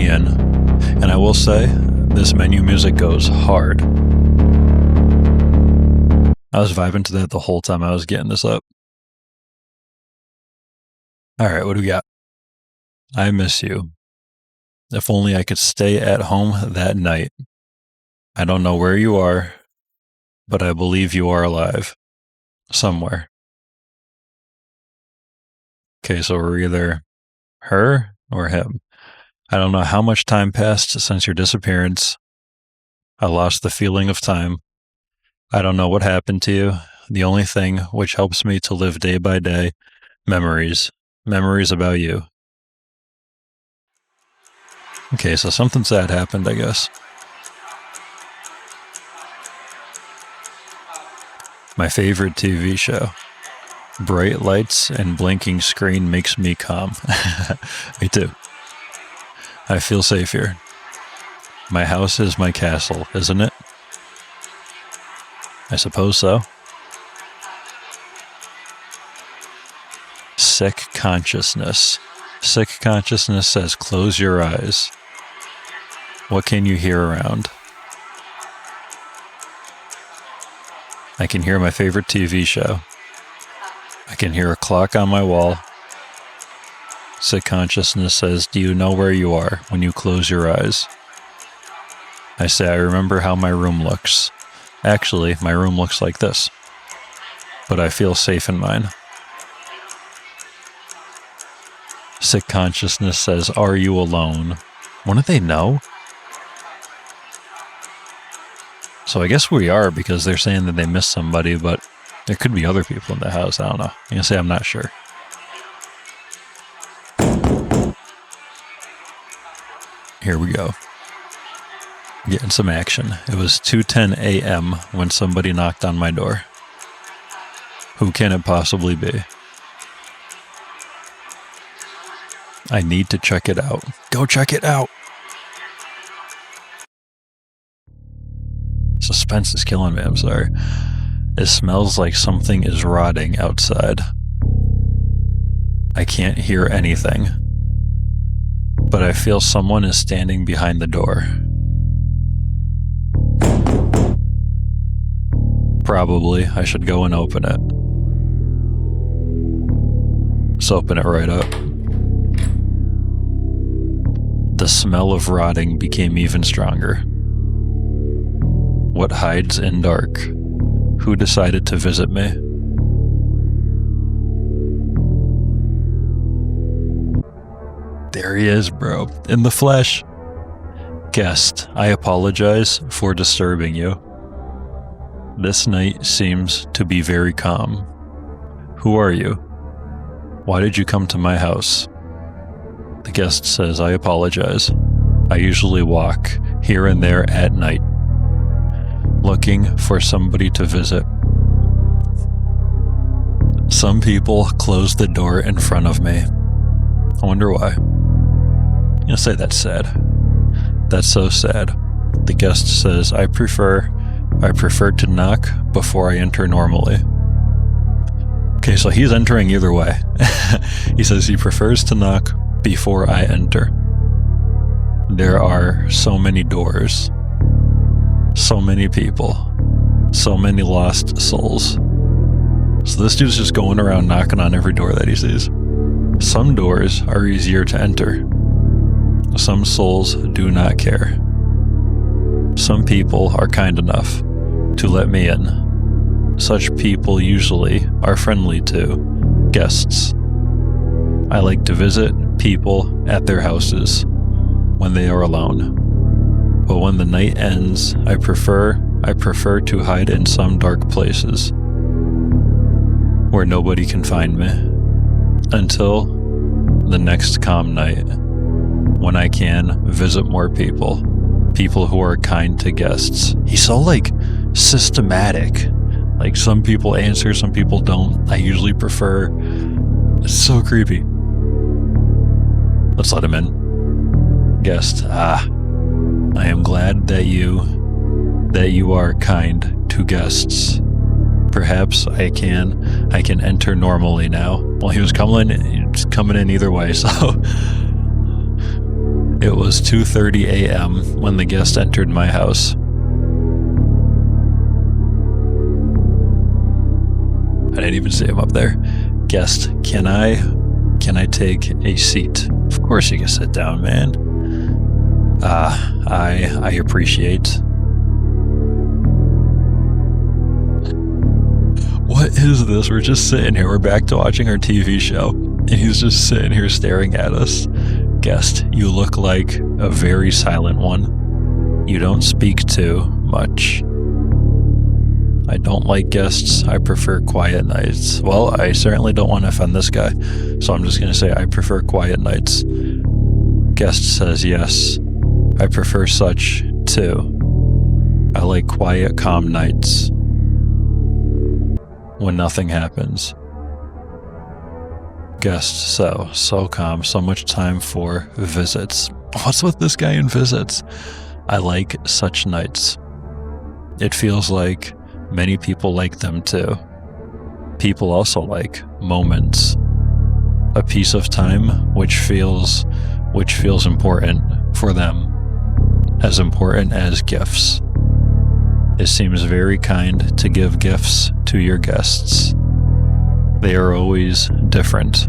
me in. And I will say, this menu music goes hard. I was vibing to that the whole time I was getting this up. Alright, what do we got? I miss you. If only I could stay at home that night. I don't know where you are, but I believe you are alive. Somewhere. Okay, so we're either her or him. I don't know how much time passed since your disappearance. I lost the feeling of time. I don't know what happened to you. The only thing which helps me to live day by day, memories. Memories about you. Okay, so something sad happened, I guess. My favorite TV show. Bright lights and blinking screen makes me calm. Me too. I feel safe here. My house is my castle, isn't it? I suppose so. Sick consciousness. Sick consciousness says close your eyes. What can you hear around? I can hear my favorite TV show. I can hear a clock on my wall. Sick consciousness says, do you know where you are when you close your eyes? I say, I remember how my room looks. Actually, my room looks like this. But I feel safe in mine. Sick consciousness says, are you alone? Wouldn't they know? So I guess we are, because they're saying that they miss somebody, but there could be other people in the house. I don't know. I'm going to say I'm not sure. Here we go. Getting some action. It was 2:10 a.m. when somebody knocked on my door. Who can it possibly be? I need to check it out. Go check it out! Suspense is killing me, I'm sorry. It smells like something is rotting outside. I can't hear anything. But I feel someone is standing behind the door. Probably I should go and open it. Let's open it right up. The smell of rotting became even stronger. What hides in dark? Who decided to visit me? There he is, bro. In the flesh. Guest, I apologize for disturbing you. This night seems to be very calm. Who are you? Why did you come to my house? The guest says, I apologize. I usually walk here and there at night, looking for somebody to visit. Some people close the door in front of me. I wonder why. You'll say that's sad. That's so sad. The guest says, I prefer to knock before I enter normally. Okay, so he's entering either way. He says he prefers to knock before I enter. There are so many doors, so many people, so many lost souls. So this dude's just going around knocking on every door that he sees. Some doors are easier to enter. Some souls do not care. Some people are kind enough to let me in. Such people usually are friendly to guests. I like to visit people at their houses when they are alone. But when the night ends, I prefer to hide in some dark places where nobody can find me until the next calm night, when I can visit more people who are kind to guests. He's so systematic. Some people answer, some people don't. I usually prefer. It's so creepy. Let's let him in. Guest, I am glad that you are kind to guests. Perhaps I can enter normally now. Well, he was coming in either way, so It was 2:30 a.m. when the guest entered my house. I didn't even see him up there. Guest, can I take a seat? Of course you can sit down, man. I appreciate. What is this? We're just sitting here. We're back to watching our TV show, and he's just sitting here staring at us. Guest, you look like a very silent one. You don't speak too much. I don't like guests. I prefer quiet nights. Well, I certainly don't want to offend this guy, so I'm just going to say I prefer quiet nights. Guest says yes. I prefer such too. I like quiet, calm nights when nothing happens. Guest, so calm, so much time for visits. What's with this guy and visits? I like such nights. It feels like many people like them too. People also like moments. A piece of time which feels important for them, as important as gifts. It seems very kind to give gifts to your guests. They are always different,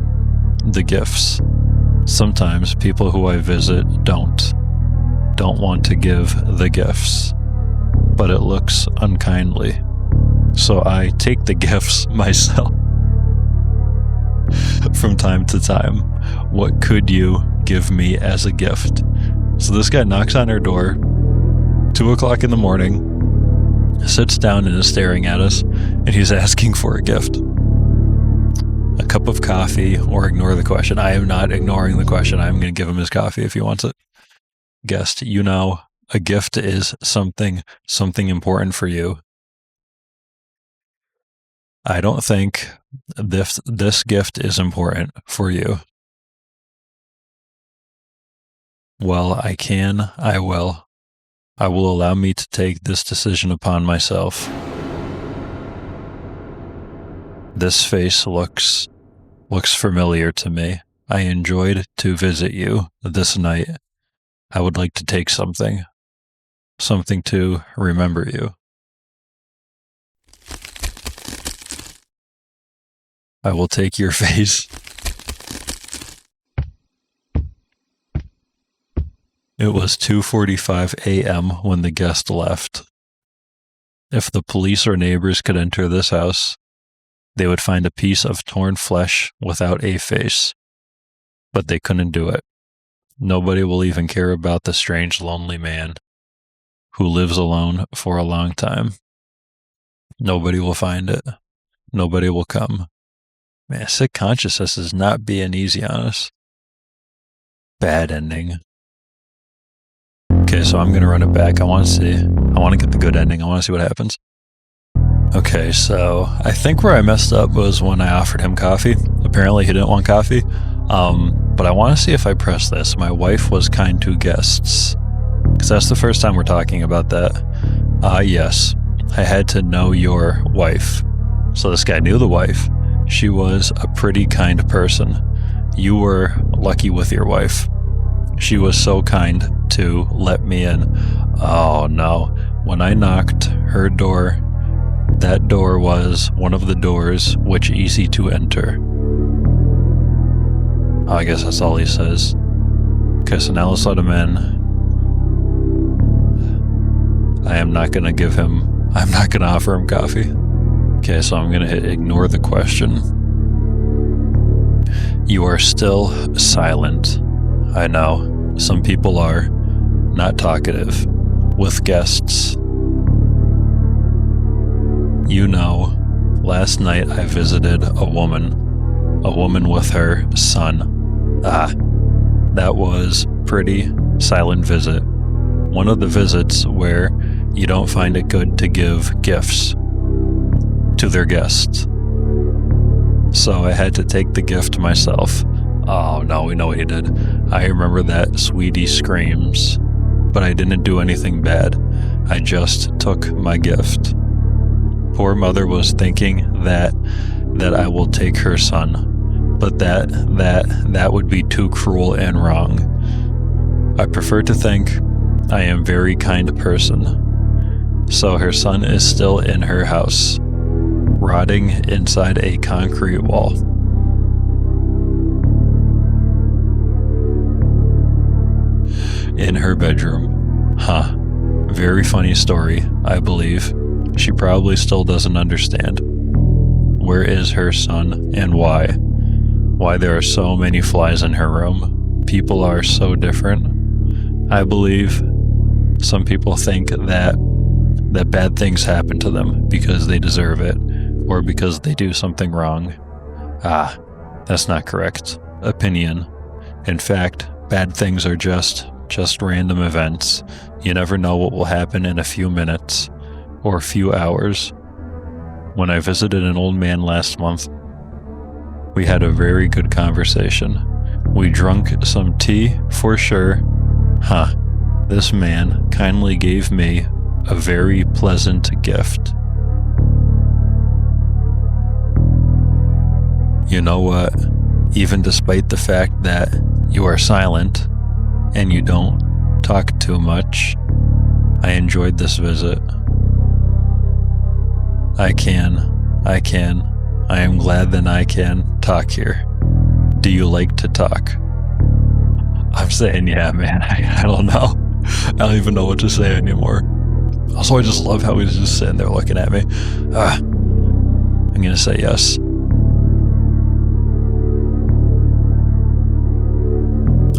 the gifts. Sometimes people who I visit don't want to give the gifts, but it looks unkindly. So I take the gifts myself. From time to time, what could you give me as a gift? So this guy knocks on our door, 2:00 in the morning, sits down and is staring at us, and he's asking for a gift. A cup of coffee, or ignore the question. I am not ignoring the question. I'm going to give him his coffee if he wants it. Guest, you know, a gift is something important for you. I don't think this gift is important for you. Well, I will. I will allow me to take this decision upon myself. This face looks familiar to me. I enjoyed to visit you this night. I would like to take something to remember you. I will take your face. It was 2:45 a.m. when the guest left. If the police or neighbors could enter this house, they would find a piece of torn flesh without a face. But they couldn't do it. Nobody will even care about the strange, lonely man who lives alone for a long time. Nobody will find it. Nobody will come. Man, sick consciousness is not being easy on us. Bad ending. Okay, so I'm going to run it back. I want to get the good ending. I want to see what happens. Okay, so I think where I messed up was when I offered him coffee. Apparently he didn't want coffee. But I want to see if I press this. My wife was kind to guests. Because that's the first time we're talking about that. Yes. I had to know your wife. So this guy knew the wife. She was a pretty kind person. You were lucky with your wife. She was so kind to let me in. Oh no. When I knocked her door, that door was one of the doors which easy to enter. Oh, I guess that's all he says. Okay, so now let's let him in. I'm not going to offer him coffee. Okay, so I'm going to hit ignore the question. You are still silent. I know, some people are not talkative with guests. You know, last night I visited a woman with her son. That was pretty silent visit. One of the visits where you don't find it good to give gifts to their guests. So I had to take the gift myself. Oh no, we know what he did. I remember that sweetie screams, but I didn't do anything bad. I just took my gift. Poor mother was thinking that I will take her son, but that would be too cruel and wrong. I prefer to think I am a very kind person. So her son is still in her house, rotting inside a concrete wall. In her bedroom. Huh. Very funny story, I believe. She probably still doesn't understand. Where is her son and why? Why there are so many flies in her room? People are so different. I believe some people think that bad things happen to them because they deserve it or because they do something wrong. That's not correct opinion. In fact, bad things are just random events. You never know what will happen in a few minutes or a few hours. When I visited an old man last month, we had a very good conversation. We drank some tea for sure. This man kindly gave me a very pleasant gift. You know what? Even despite the fact that you are silent and you don't talk too much, I enjoyed this visit. I am glad that I can talk here. Do you like to talk? I'm saying, yeah, man. I don't know. I don't even know what to say anymore. Also, I just love how he's just sitting there looking at me. I'm going to say yes.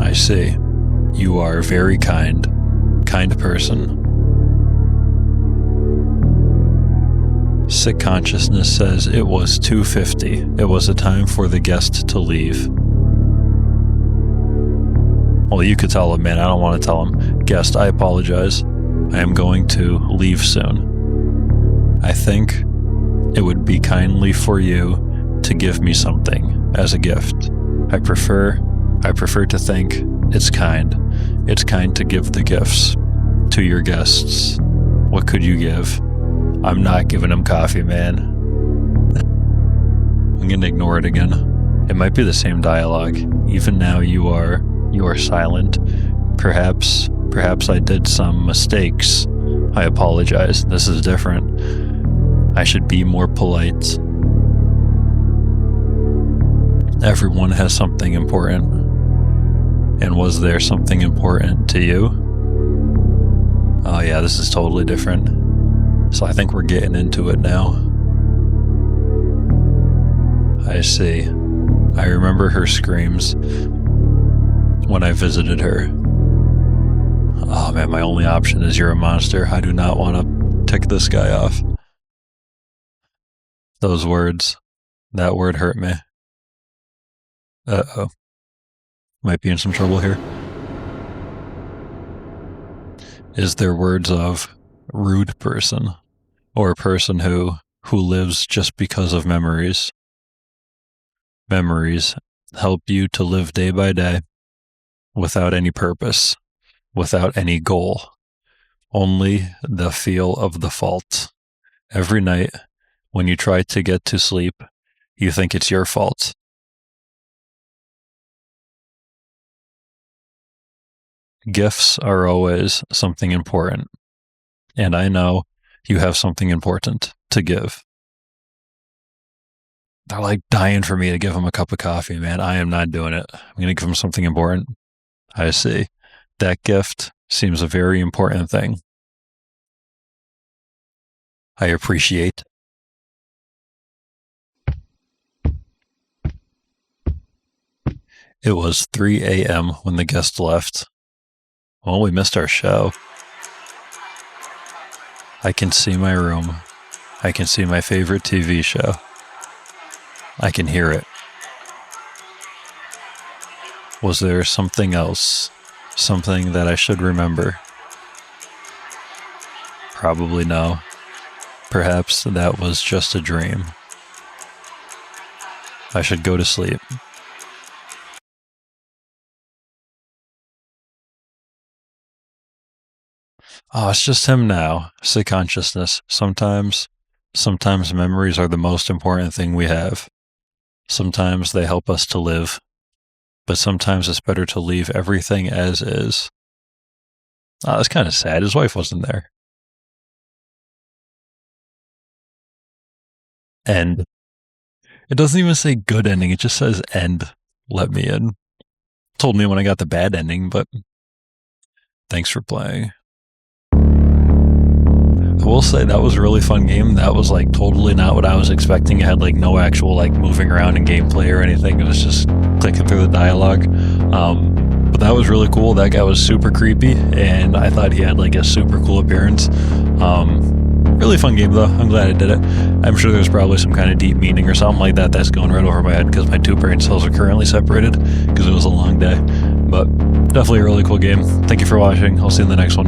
I see. You are a very kind person. Sick Consciousness says it was 2:50. It was a time for the guest to leave. Well, you could tell him, man. I don't want to tell him. Guest, I apologize. I am going to leave soon. I think it would be kindly for you to give me something as a gift. I prefer to think it's kind. It's kind to give the gifts to your guests. What could you give? I'm not giving him coffee, man. I'm gonna ignore it again. It might be the same dialogue. Even now you are silent. Perhaps I did some mistakes. I apologize. This is different. I should be more polite. Everyone has something important. And was there something important to you? Oh yeah, this is totally different. So I think we're getting into it now. I see. I remember her screams when I visited her. Oh man, my only option is you're a monster. I do not want to tick this guy off. Those words, that word hurt me. Uh-oh. Might be in some trouble here. Is there words of rude person or a person who lives just because of memories? Memories help you to live day by day without any purpose, without any goal, only the feel of the fault. Every night when you try to get to sleep, you think it's your fault. Gifts are always something important, and I know you have something important to give. They're like dying for me to give them a cup of coffee, man. I am not doing it. I'm going to give them something important. I see. That gift seems a very important thing. I appreciate. It was 3 a.m. when the guest left. Well, we missed our show. I can see my room. I can see my favorite TV show. I can hear it. Was there something else? Something that I should remember? Probably no. Perhaps that was just a dream. I should go to sleep. Oh, it's just him now. Sick Consciousness. Sometimes memories are the most important thing we have. Sometimes they help us to live. But sometimes it's better to leave everything as is. Oh, that's kind of sad. His wife wasn't there. End. It doesn't even say good ending. It just says end. Let me in. Told me when I got the bad ending, but thanks for playing. I will say that was a really fun game. That was like totally not what I was expecting. It had like no actual like moving around in gameplay or anything. It was just clicking through the dialogue. But that was really cool. That guy was super creepy, and I thought he had like a super cool appearance. Really fun game though. I'm glad I did it. I'm sure there's probably some kind of deep meaning or something like that that's going right over my head because my two brain cells are currently separated because it was a long day. But definitely a really cool game. Thank you for watching. I'll see you in the next one.